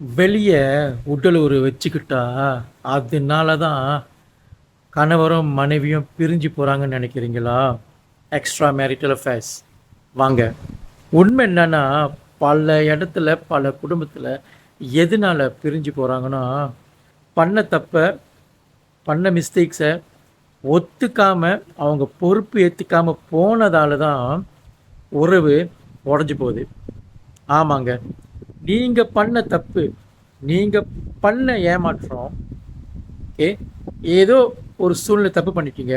வெளியே உடலுறவு வச்சுக்கிட்டா அதனால தான் கணவரும் மனைவியும் பிரிஞ்சு போகிறாங்கன்னு நினைக்கிறீங்களா? எக்ஸ்ட்ரா மேரிட்டல் அஃபேர்ஸ் வாங்க. உண்மை என்னன்னா, பல இடத்துல பல குடும்பத்தில் எதனால் பிரிஞ்சு போகிறாங்கன்னா, பண்ண தப்பை பண்ண மிஸ்டேக்ஸை ஒத்துக்காமல் அவங்க பொறுப்பு ஏற்றுக்காமல் போனதால தான் உறவு உடஞ்சி போகுது. ஆமாங்க, நீங்கள் பண்ண தப்பு, நீங்கள் பண்ண ஏமாற்றம், ஓகே, ஏதோ ஒரு சூழ்நிலை தப்பு பண்ணிட்டீங்க.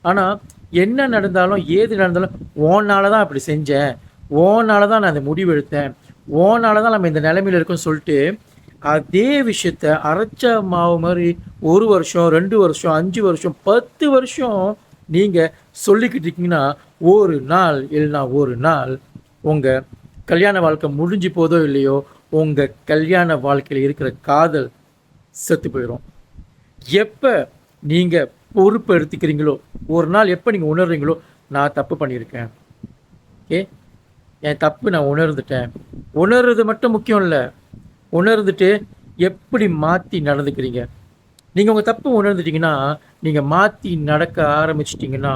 ஆனால் என்ன நடந்தாலும் ஏது நடந்தாலும் ஓனால தான் அப்படி செஞ்சேன், ஓனால தான் நான் அந்த முடிவு எடுத்தேன், ஓனால தான் நம்ம இந்த நிலைமையில் இருக்கோம்னு சொல்லிட்டு அதே விஷயத்த அரைச்ச மாவு மாதிரி 1 வருஷம் 2 வருஷம் 5 வருஷம் 10 வருஷம் நீங்கள் சொல்லிக்கிட்டு இருக்கீங்கன்னா, ஒரு நாள் இல்லைனா ஒரு நாள் உங்கள் கல்யாண வாழ்க்கை முடிஞ்சு போதோ இல்லையோ, உங்கள் கல்யாண வாழ்க்கையில் இருக்கிற காதல் செத்து போயிடும். எப்போ நீங்கள் பொறுப்பு எடுத்துக்கிறீங்களோ, ஒரு நாள் எப்போ நீங்கள் உணர்றீங்களோ, நான் தப்பு பண்ணியிருக்கேன், ஓகே, என் தப்பு நான் உணர்ந்துட்டேன். உணர்றது மட்டும் முக்கியம் இல்லை, உணர்ந்துட்டு எப்படி மாற்றி நடந்துக்கிறீங்க. நீங்கள் உங்கள் தப்பு உணர்ந்துட்டிங்கன்னா, நீங்கள் மாற்றி நடக்க ஆரம்பிச்சிட்டிங்கன்னா,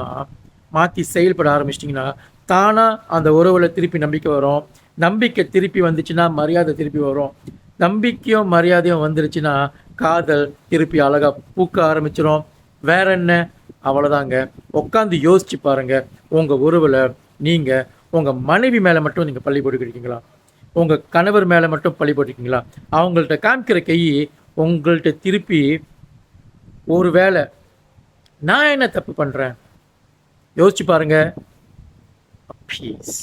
மாற்றி செயல்பட ஆரம்பிச்சிட்டிங்கன்னா, தானாக அந்த உறவில் திருப்பி நம்பிக்கை வரும். நம்பிக்கை திருப்பி வந்துச்சுன்னா மரியாதை திருப்பி வரும். நம்பிக்கையும் மரியாதையும் வந்துருச்சுன்னா காதல் திருப்பி அழகாக பூக்க ஆரம்பிச்சிடும். வேற என்ன, அவ்வளோதாங்க. உட்காந்து யோசிச்சு பாருங்கள், உங்கள் உறவில் நீங்கள் உங்கள் மனைவி மேலே மட்டும் நீங்கள் பள்ளி போட்டுக்கிட்டீங்களா, உங்கள் கணவர் மேலே மட்டும் பழி போட்டிருக்கீங்களா? அவங்கள்ட்ட காமிக்கிற கை உங்கள்கிட்ட திருப்பி ஒரு வேளை நான் என்ன தப்பு பண்ணுறேன் யோசிச்சு பாருங்கள். பீஸ்.